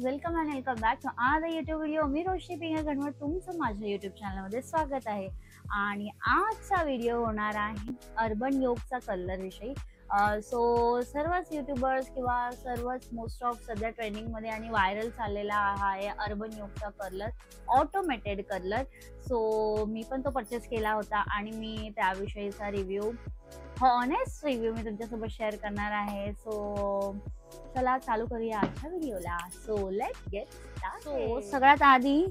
Guys, welcome and welcome back to आज YouTube video. मी रोशनी पिंगा गणवत तुमचं माझ्या युट्यूब चॅनलमध्ये स्वागत आहे. आणि आजचा व्हिडिओ होणार आहे अर्बन योगचा कलर विषयी. सो सर्वच युट्यूबर्स किंवा सर्वच मोस्ट ऑफ सध्या ट्रेंडिंगमध्ये आणि व्हायरल चाललेला आहे अर्बन योगचा कलर, ऑटोमेटेड कलर. सो मी पण तो परचेस केला होता आणि मी त्याविषयीचा रिव्ह्यू, ऑनेस्ट रिव्ह्यू मी तुमच्यासोबत शेअर करणार आहे. सो चला चालू करूया आजच्या व्हिडिओला. So let's get start. So सगळ्यात आधी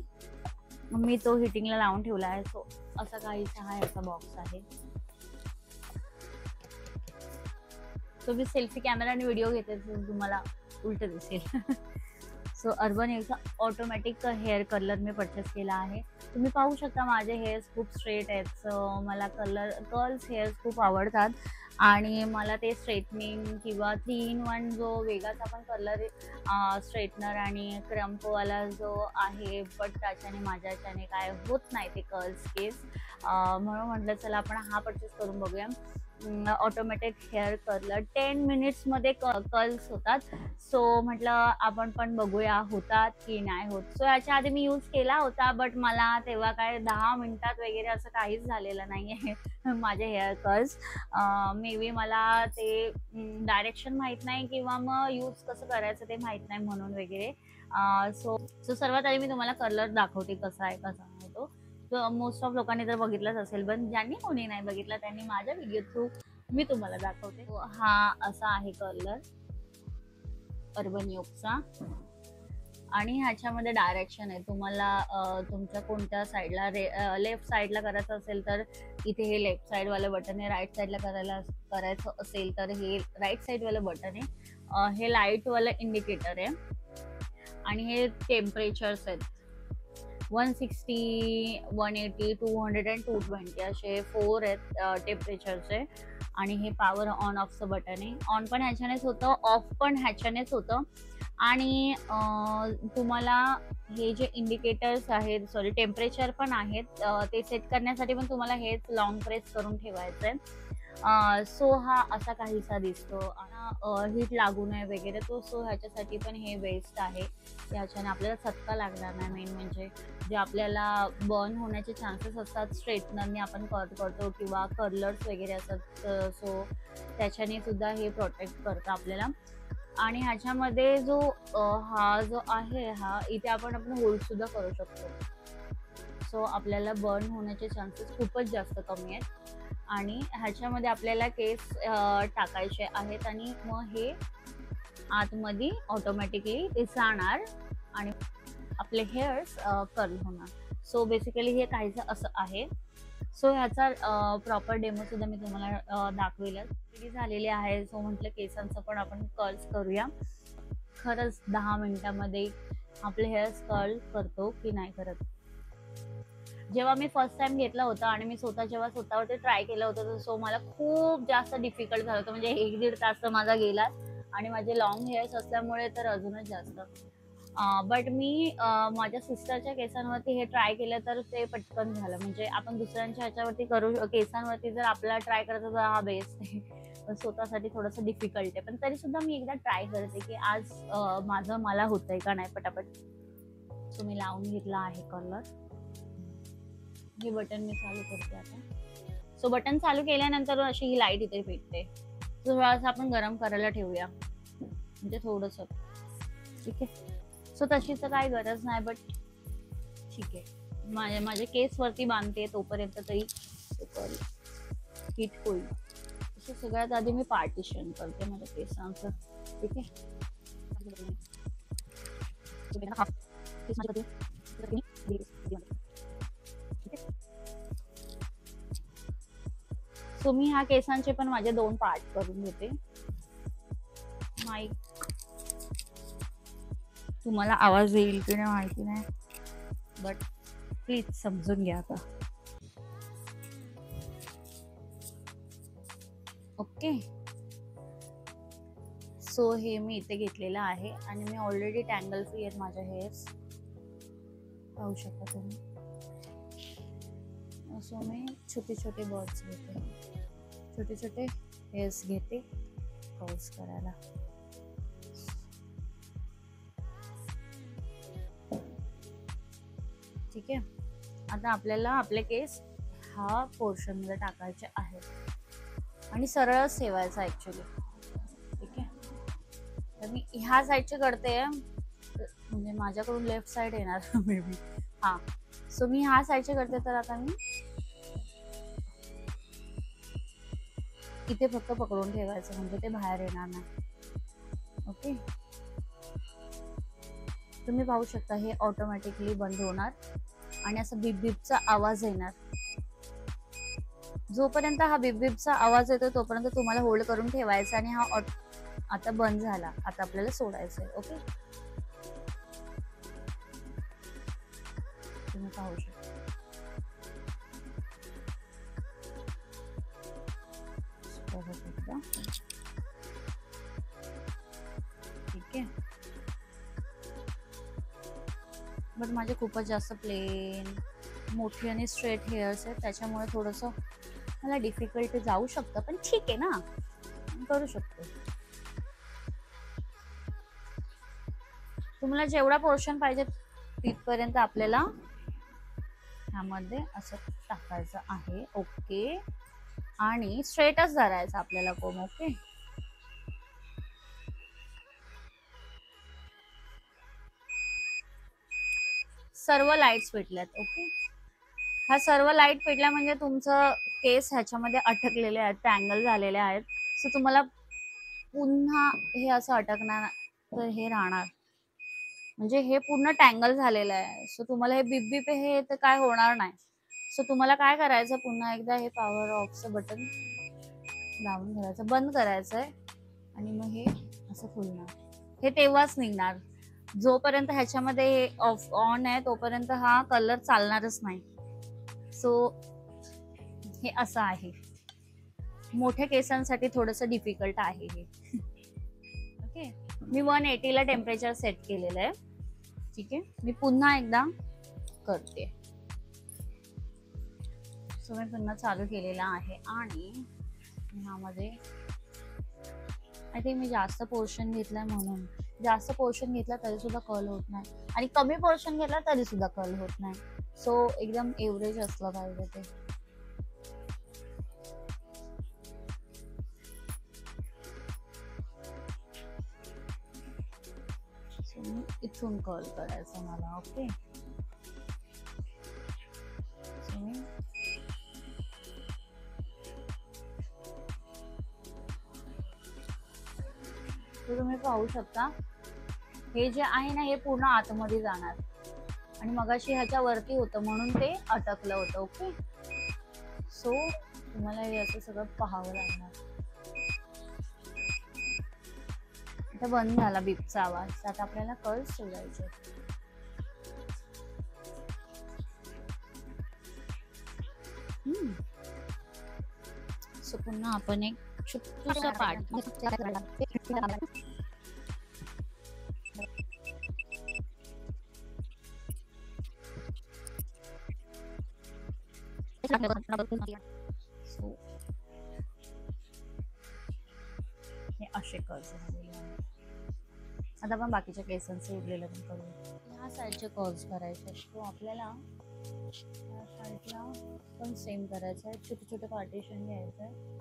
मी तो हिटिंगला लावून ठेवला आहे. सो असा काहीसा हा याचा बॉक्स आहे. तो मी सेल्फी कॅमेराने व्हिडिओ घेते, तुम्हाला उलट दिसेल. सो अर्बन योगचा ऑटोमॅटिक हेअर कलर मी परचेस केला आहे. तुम्ही पाहू शकता माझे हेअर्स खूप स्ट्रेट आहेत. सो मला कर्ल्स हेअर्स खूप आवडतात आणि मला ते स्ट्रेटनिंग किंवा 3-in-1 जो वेगळाच आपण कलर स्ट्रेटनर आणि क्रम्पवाला जो आहे, बट त्याच्याने माझ्याच्याने काय होत नाही ते कर्ल्स केस. म्हणून म्हटलं चला आपण हा परचेस करून बघूया. ऑटोमॅटिक हेअर कलर 10 मिनिट्समध्ये कर्ल्स होतात. सो म्हटलं आपण पण बघूया होतात की नाही होत. सो याच्या आधी मी यूज केला होता, बट मला तेव्हा काय 10 मिनिटात वगैरे असं काहीच झालेलं नाही आहे माझे हेअर कर्ल्स. मे बी मला ते डायरेक्शन माहीत नाही किंवा मग यूज कसं करायचं ते माहीत नाही म्हणून वगैरे. सो सर्वात आधी मी तुम्हाला कलर दाखवते कसा आहे कसा नाही तो. मोस्ट ऑफ लोकांनी तर बघितलंच असेल, पण ज्यांनी कोणी नाही बघितलं त्यांनी माझ्या व्हिडिओ थ्रू मी तुम्हाला दाखवते. हा असा आहे कलर अर्बन योगचा आणि ह्याच्यामध्ये डायरेक्शन आहे. तुम्हाला तुमच्या कोणत्या साईडला, लेफ्ट साईडला करायचं असेल तर इथे हे लेफ्ट साईडवालं बटन आहे. राईट साईडला करायचं असेल तर हे राईट साईडवालं बटन आहे. हे लाईटवालं इंडिकेटर आहे आणि हे टेम्परेचर्स आहेत. 160, 180, 200 आणि 220 असे 4 आहेत टेम्परेचरचे. आणि हे पॉवर ऑन ऑफचं बटन आहे. ऑन पण ह्याच्यानेच होतं, ऑफ पण ह्याच्यानेच होतं. आणि तुम्हाला हे जे इंडिकेटर्स आहेत, सॉरी टेम्परेचर पण आहेत, ते सेट करण्यासाठी पण तुम्हाला हेच लॉंग प्रेस करून ठेवायचं आहे. सो हा असा काहीसा दिसतो. हीट लागू नये वगैरे तो. सो ह्याच्यासाठी पण हे बेस्ट आहे. ह्याच्याने आपल्याला चटका लागणार नाही. मेन म्हणजे जे आपल्याला बर्न होण्याचे चान्सेस असतात स्ट्रेटनरने आपण करतो किंवा कर्लर्स वगैरे असतात, सो त्याच्याने सुद्धा हे प्रोटेक्ट करतं आपल्याला. आणि ह्याच्यामध्ये जो हा जो आहे, हा इथे आपण होल्ड सुद्धा करू शकतो. सो आपल्याला बर्न होण्याचे चान्सेस खूपच जास्त कमी आहेत. आणि ह्याच्यामध्ये आपल्याला केस टाकायचे आहेत आणि मग हे आतमध्ये ऑटोमॅटिकली ते जाणार आणि आपले हेअर्स कर्ल होणार. सो बेसिकली हे काहीचं असं आहे. सो ह्याचा प्रॉपर डेमो सुद्धा मी तुम्हाला दाखवेलच. रेडी झालेले आहे. सो म्हटलं केसांचं पण आपण कर्ल्स करूया. खरंच 10 मिनिटामध्ये आपले हेअर्स कर्ल करतो की नाही करत. जेव्हा मी फर्स्ट टाइम घेतला होता आणि मी जेव्हा स्वतःवरती ट्राय केलं होतं, सो मला खूप जास्त डिफिकल्ट झालं होतं. म्हणजे 1-1.5 तास तर माझा गेला आणि माझे लॉंग हेअर्स असल्यामुळे तर अजूनच जास्त. बट मी माझ्या सिस्टरच्या केसांवरती हे ट्राय केलं तर ते पटकन झालं. म्हणजे आपण दुसऱ्यांच्या ह्याच्यावरती केसांवरती जर आपल्याला ट्राय करायचं तर हा बेस्ट आहे. स्वतःसाठी थोडंसं डिफिकल्ट आहे, पण तरी सुद्धा मी एकदा ट्राय करते की आज मला होतंय का नाही पटापट. सो मी लावून घेतला आहे कलर. हे बटन मी चालू करते आता. सो बटन चालू केल्यानंतर अशी ही लाईट इथे पेटते. थोडासा आपण गरम करायला ठेवूया, म्हणजे थोडंसं. ठीक आहे. सो तशी तर काय गरज नाही, बट ठीक आहे. माझे केसवरती बांधते तोपर्यंत तरी हिट होईल. तसं सगळ्यात आधी मी पार्टिशन करते माझ्या केसांचं. ठीक आहे. सो मी ह्या केसांचे पण माझे 2 पार्ट करून घेते. माईक तुम्हाला आवाज येईल की नाही माहिती नाही, बट प्लीज समजून घ्या आता. ओके. सो हे मी इथे घेतलेलं आहे आणि मी ऑलरेडी टँगल फ्री आहेत माझ्या हेअर्स, पाहू शकता तुम्ही. सो मी छोटे छोटे बर्ड्स घेते, छोटे छोटे हेअर्स घेते कर्ल्स करायला. ठीक आहे. आता आपल्याला आपले केस हा पोर्शन मध्ये टाकायचे आहेत आणि सरळच ठेवायचा ऍक्च्युली. ठीक आहे. तर मी ह्या साईडचे करते, म्हणजे माझ्याकडून लेफ्ट साइड येणार मे बी. हा, सो मी ह्या साईडचे करते. तर आता मी इथे फक्त पकडून ठेवायचं, म्हणजे ते बाहेर येणार नाही. ओके, तुम्ही पाहू शकता हे ऑटोमॅटिकली बंद होणार आणि असं बिप बिपचा आवाज येणार. जोपर्यंत हा बिप बिपचा आवाज येतो तोपर्यंत तुम्हाला होल्ड करून ठेवायचा आणि हा आता बंद झाला. आता आपल्याला सोडायचं आहे. ओके, तुम्ही पाहू शकता. ठीक आहे. बट माझे खूपच जास्त प्लेन मोठी आणि स्ट्रेट हेअर्स आहेत, त्याच्यामुळे थोडंसं मला डिफिकल्ट जाऊ शकतं, पण ठीक आहे ना, करू शकतो. तुम्हाला जेवढा पोर्शन पाहिजे तिथपर्यंत आपल्याला ह्यामध्ये असं टाकायचं आहे. ओके, आणि स्ट्रेटच धरायचा आपल्याला कोम. ओके, सर्व लाईट्स पेटल्यात. ओके, ह्या सर्व लाईट पेटल्या म्हणजे तुमचं केस ह्याच्यामध्ये अटकलेले आहेत, टँगल झालेले आहेत. सो तुम्हाला पुन्हा हे असं अटकणार तर हे राहणार, म्हणजे हे पूर्ण टँगल झालेलं आहे. सो तुम्हाला हे बिप बिप हे तर काय होणार नाही. सो तुम्हाला काय करायचं, पुन्हा एकदा हे पॉवर ऑफचं बटन दाबून धरायचं, बंद करायचं आहे आणि मग हे असं खुलणार. हे तेव्हाच निघणार. जोपर्यंत ह्याच्यामध्ये हे ऑफ ऑन आहे तोपर्यंत हा कलर चालणारच नाही. सो हे असं आहे. मोठ्या केसांसाठी थोडंसं डिफिकल्ट आहे हे. ओके, मी 180 ला टेम्परेचर सेट केलेलं आहे. ठीक आहे, मी पुन्हा एकदा करते. सो मी पुन्हा चालू केलेला आहे आणि ह्यामध्ये आय थिंक मी जास्त पोर्शन घेतलाय, म्हणून जास्त पोर्शन घेतला तरी सुद्धा कर्ल होत नाही आणि कमी पोर्शन घेतला तरी सुद्धा कर्ल होत नाही. सो एकदम एव्हरेज असलं पाहिजे ते. सो मी इथून कर्ल करायचं मला. ओके, सो मी तुम्ही पाहू शकता हे जे आहे ना हे पूर्ण आतमध्ये जाणार आणि मगाशी ह्याच्या वरती होतं म्हणून ते अटकलं होतं. ओके, सो तुम्हाला हे असं सगळं पाहावं लागणार. आता बंद झाला बीपचा आवाज. आता आपल्याला कर्ल सोडायचे. सो पुन्हा आपण एक छोटूसा पार्ट हे असे कर्ज झालेले आहे. आता आपण बाकीच्या केसांचे उरलेलं पण करू. ह्या साईडचे कर्ज करायचे तो आपल्याला ह्या साईडला पण सेम करायचं आहे. छोटे छोटे पार्टिशन घ्यायचं आहे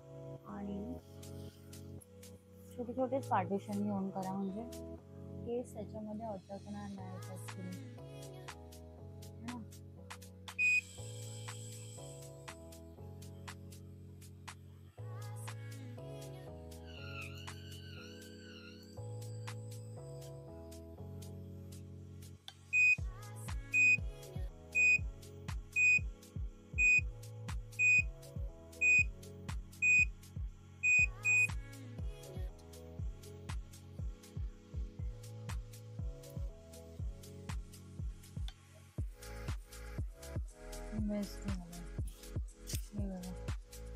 आणि छोटे छोटेच पार्टिशन घेऊन करा, म्हणजे केस त्याच्यामध्ये अटकणार नाही.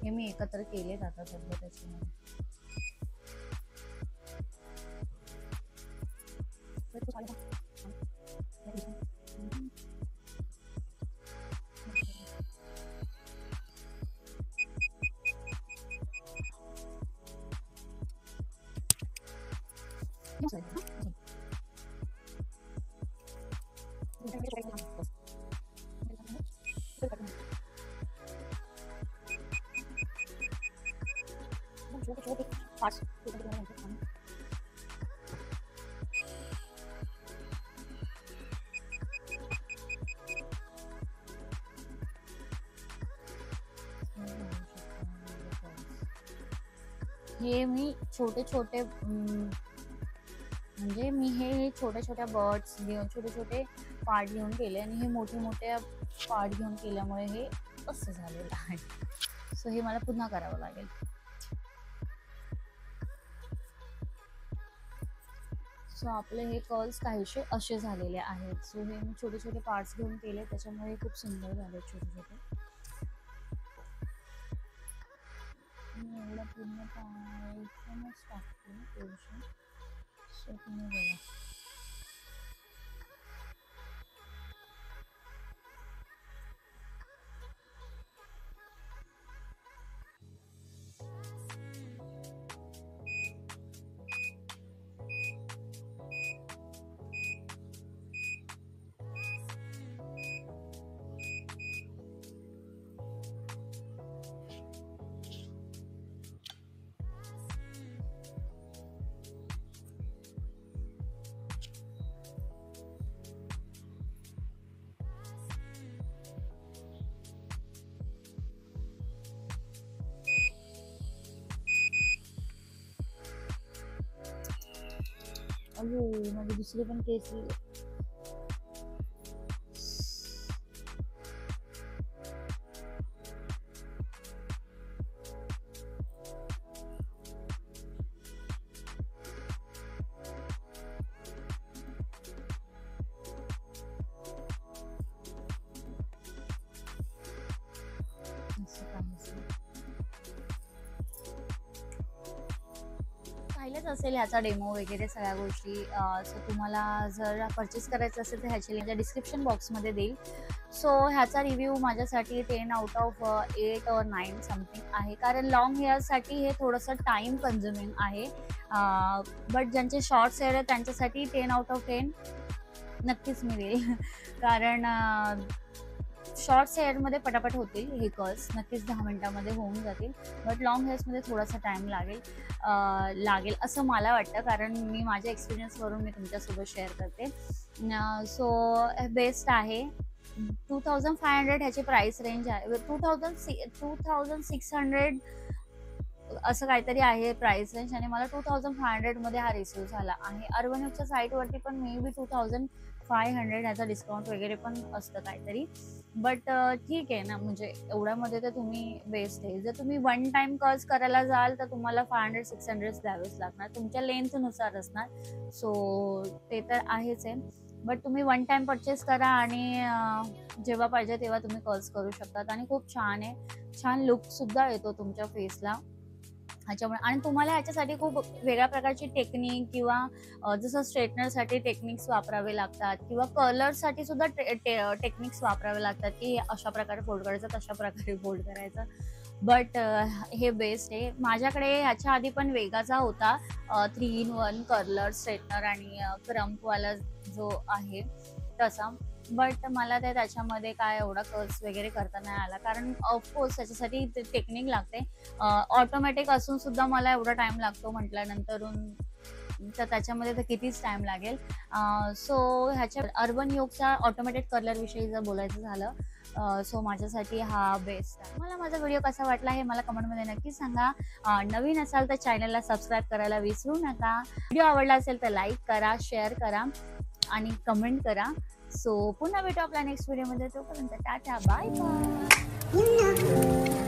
हे मी एकत्र केलेत आता सध्या त्याच्यामध्ये. हे मी छोटे छोटे म्हणजे मी हे छोट्या छोट्या बर्ड्स घेऊन छोटे छोटे पार्ट घेऊन केले आणि हे मोठे मोठे पार्ट घेऊन केल्यामुळे हे असं झालेलं आहे. सो हे मला पुन्हा करावं लागेल. सो आपले हे कर्ल्स काहीसे असे झालेले आहेत. सो हे मी छोटे छोटे पार्ट्स घेऊन केले, त्याच्यामुळे खूप सुंदर झाले छोटे छोटे. मी एवढा पूर्ण पार्टच टाकते थोडंसं. सो तुम्ही बघा. अयो माझी दुसरी पण केस. पाहिलंच असेल ह्याचा डेमो वगैरे सगळ्या गोष्टी. सो तुम्हाला जर परचेस करायचं असेल तर ह्याची लिंक डिस्क्रिप्शन बॉक्समध्ये देईल. सो ह्याचा रिव्ह्यू माझ्यासाठी 10 आउट ऑफ 8 or 9 समथिंग आहे, कारण लॉंग हेअरसाठी हे थोडंसं टाईम कन्झ्युमिंग आहे. बट ज्यांचे शॉर्ट्स हेअर आहे त्यांच्यासाठी 10 आउट ऑफ 10 नक्कीच मिळेल. कारण शॉर्ट्स हेअरमध्ये पटापट होतील हे कर्ल्स, नक्कीच 10 मिनिटामध्ये होऊन जातील. बट लॉंग हेअर्समध्ये थोडासा टाईम लागेल असं मला वाटतं, कारण मी माझ्या एक्सपिरियन्सवरून मी तुमच्यासोबत शेअर करते. सो बेस्ट आहे. 2500 ह्याची प्राइस रेंज आहे. 2600 असं काहीतरी आहे प्राइस रेंज, आणि मला 2500 मध्ये हा रिसीव झाला आहे. अर्बनच्या साईटवरती पण मे बी 2500 ह्याचा डिस्काउंट वगैरे पण असतं काहीतरी. बट ठीक आहे ना, म्हणजे एवढ्यामध्ये तर तुम्ही बेस्ट आहे. जर तुम्ही वन टाइम कर्ल्स करायला जाल तर तुम्हाला 500-600 द्यावेच लागणार, तुमच्या लेंथनुसार असणार. सो ते तर आहेच आहे. बट तुम्ही वन टाइम परचेस करा आणि जेव्हा पाहिजे तेव्हा तुम्ही कर्ल्स करू शकतात. आणि खूप छान आहे, छान लुकसुद्धा येतो तुमच्या फेसला ह्याच्यामुळे. आणि तुम्हाला ह्याच्यासाठी खूप वेगळ्या प्रकारची टेक्निक किंवा जसं स्ट्रेटनरसाठी टेक्निक्स वापरावे लागतात किंवा कलरसाठी सुद्धा टेक्निक्स वापरावे लागतात, की अशा प्रकारे फोल्ड करायचं, तशा प्रकारे फोल्ड करायचं. बट हे बेस्ट आहे. माझ्याकडे ह्याच्या आधी पण वेगाचा होता 3-in-1 कर्लर, स्ट्रेटनर आणि क्रम्पवाला जो आहे तसा. बट मला त्याच्यामध्ये काय एवढा कर्ल्स वगैरे करता नाही आला, कारण ऑफकोर्स त्याच्यासाठी टेक्निक लागते. ऑटोमॅटिक असून सुद्धा मला एवढा टाइम लागतो म्हटल्यानंतरून, तर त्याच्यामध्ये तर कितीच टाइम लागेल. सो ह्याच्या अर्बन योगच्या ऑटोमॅटिक कर्लर विषयी जर बोलायचं झालं, सो माझ्यासाठी हा बेस्ट आहे. मला माझा व्हिडिओ कसा वाटला हे मला कमेंटमध्ये नक्की सांगा. नवीन असाल तर चॅनलला सबस्क्राईब करायला विसरू नका. व्हिडिओ आवडला असेल तर लाईक करा, शेअर करा आणि कमेंट करा. सो पुन्हा भेटू आपल्या नेक्स्ट व्हिडिओमध्ये. तोपर्यंत टाटा, बाय बाय.